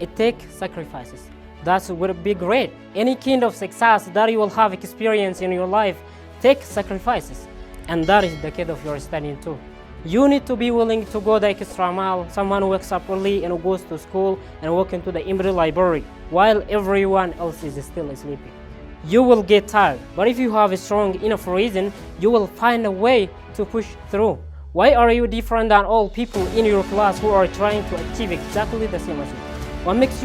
it takes sacrifices. That would be great. Any kind of success that you will have experience in your life takes sacrifices. And that is the key of your studying too. You need to be willing to go the extra mile. Someone who wakes up early and goes to school and walk into the Minber library while everyone else is still sleeping. You will get tired, but if you have a strong enough reason, you will find a way to push through. Why are you different than all people in your class who are trying to achieve exactly the same as you? What makes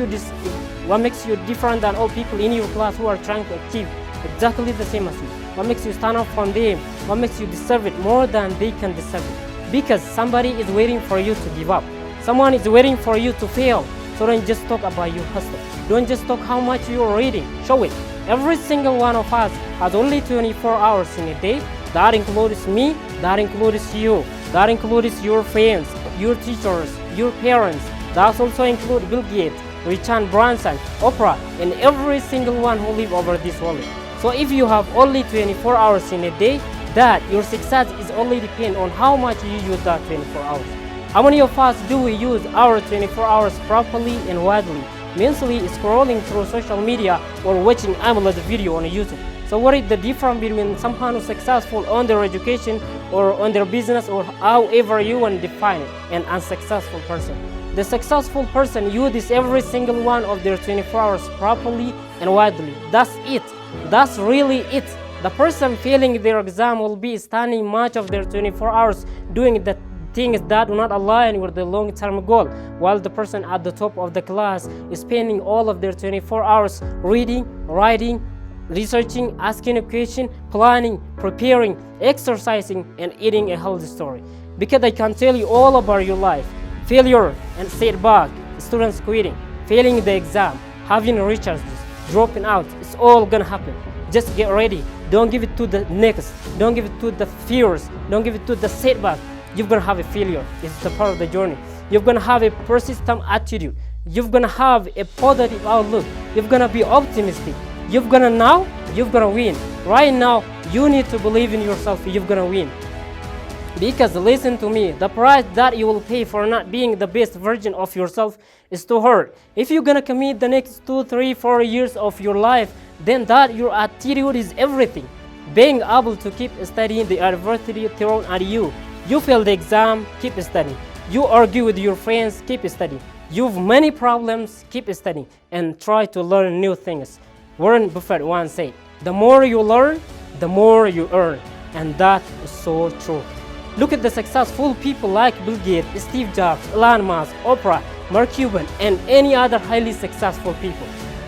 you different than all people in your class who are trying to achieve exactly the same as you? What makes you stand out from them? What makes you deserve it more than they can deserve it? Because somebody is waiting for you to give up. Someone is waiting for you to fail. So don't just talk about your hustle. Don't just talk how much you are reading. Show it. Every single one of us has only 24 hours in a day. That includes me, that includes you, that includes your friends, your teachers, your parents. That also includes Bill Gates, Richard Branson, Oprah, and every single one who live over this world. So if you have only 24 hours in a day, that your success is only depend on how much you use that 24 hours. How many of us do we use our 24 hours properly and widely? Mentally scrolling through social media or watching endless video on YouTube. So what is the difference between someone who's successful on their education or on their business or however you want to define it, and unsuccessful person? The successful person uses every single one of their 24 hours properly and widely. That's it. That's really it. The person failing their exam will be spending much of their 24 hours doing the things that do not align with the long-term goal, while the person at the top of the class is spending all of their 24 hours reading, writing, researching, asking a question, planning, preparing, exercising, and eating a healthy story. Because I can tell you all about your life. Failure and setback, students quitting, failing the exam, having recharges, dropping out, it's all gonna happen. Just get ready. Don't give it to the next. Don't give it to the fears. Don't give it to the setback. You're gonna have a failure. It's the part of the journey. You're gonna have a persistent attitude. You're gonna have a positive outlook. You're gonna be optimistic. You're gonna win. Right now, you need to believe in yourself. You're gonna win. Because listen to me, the price that you will pay for not being the best version of yourself is too hard. If you're gonna commit the next 2, 3, 4 years of your life, then that your attitude is everything. Being able to keep studying the adversity thrown at you. You fail the exam, keep studying. You argue with your friends, keep studying. You have many problems, keep studying. And try to learn new things. Warren Buffett once said, the more you learn, the more you earn. And that is so true. Look at the successful people like Bill Gates, Steve Jobs, Elon Musk, Oprah, Mark Cuban, and any other highly successful people.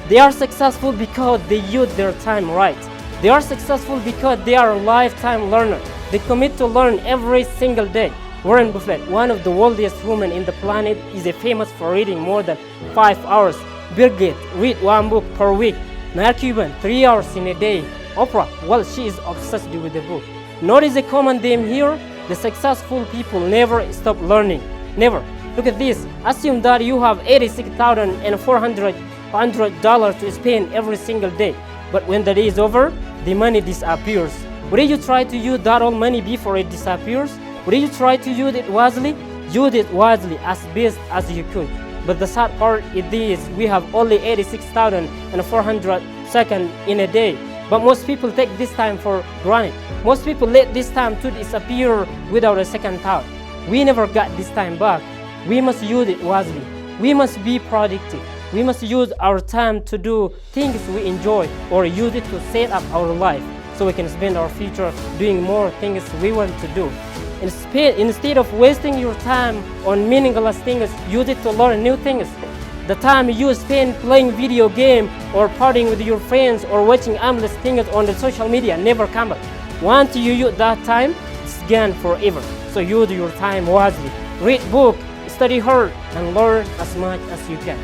They are successful because they use their time right. They are successful because they are a lifetime learner. They commit to learn every single day. Warren Buffett, one of the wealthiest women in the planet, is famous for reading more than 5 hours. Bill Gates read 1 book per week. Mark Cuban 3 hours in a day. Oprah, well, she is obsessed with the book. Notice a common theme here. The successful people never stop learning. Never. Look at this. Assume that you have $86,400 to spend every single day. But when the day is over, the money disappears. Would you try to use that all money before it disappears? Would you try to use it wisely? Use it wisely as best as you could. But the sad part is this, we have only 86,400 seconds in a day. But most people take this time for granted. Most people let this time to disappear without a second thought. We never got this time back. We must use it wisely. We must be productive. We must use our time to do things we enjoy, or use it to set up our life so we can spend our future doing more things we want to do. Instead of wasting your time on meaningless things, use it to learn new things. The time you spend playing video game or partying with your friends or watching endless things on the social media never come back. Once you use that time, it's gone forever. So use your time wisely. Read book, study hard, and learn as much as you can.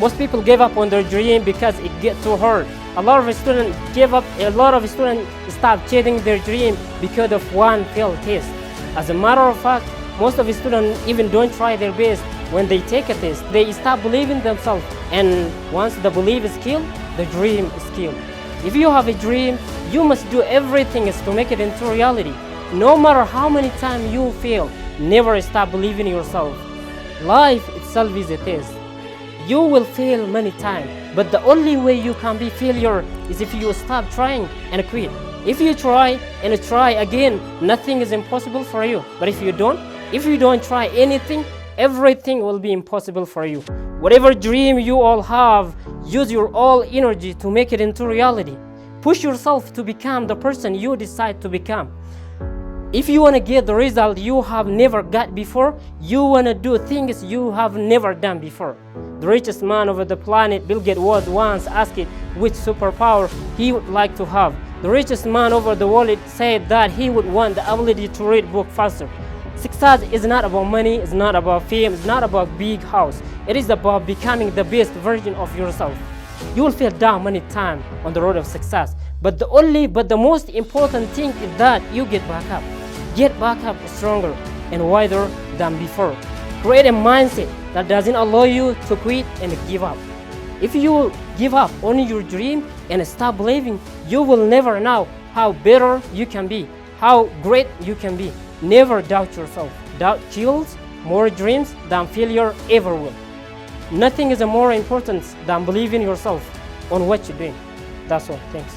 Most people give up on their dream because it gets too hard. A lot of students give up. A lot of students stop chasing their dream because of one failed test. As a matter of fact, most of the students even don't try their best. When they take a test, they stop believing themselves, and once the belief is killed, the dream is killed. If you have a dream, you must do everything to make it into reality. No matter how many times you fail, never stop believing in yourself. Life itself is a test. You will fail many times, but the only way you can be failure is if you stop trying and quit. If you try and try again, nothing is impossible for you. But if you don't try anything, everything will be impossible for you. Whatever dream you all have, use your all energy to make it into reality. Push yourself to become the person you decide to become. If you want to get the result you have never got before, you want to do things you have never done before. The richest man over the planet, Bill Gates, was once asked which superpower he would like to have. The richest man over the world said that he would want the ability to read books faster. Success is not about money, it's not about fame, it's not about big house. It is about becoming the best version of yourself. You will fall down many times on the road of success, but the most important thing is that you get back up. Get back up stronger and wider than before. Create a mindset that doesn't allow you to quit and give up. If you give up on your dream and stop believing, you will never know how better you can be, how great you can be. Never doubt yourself. Doubt kills more dreams than failure ever will. Nothing is more important than believing yourself on what you're doing. That's all. Thanks.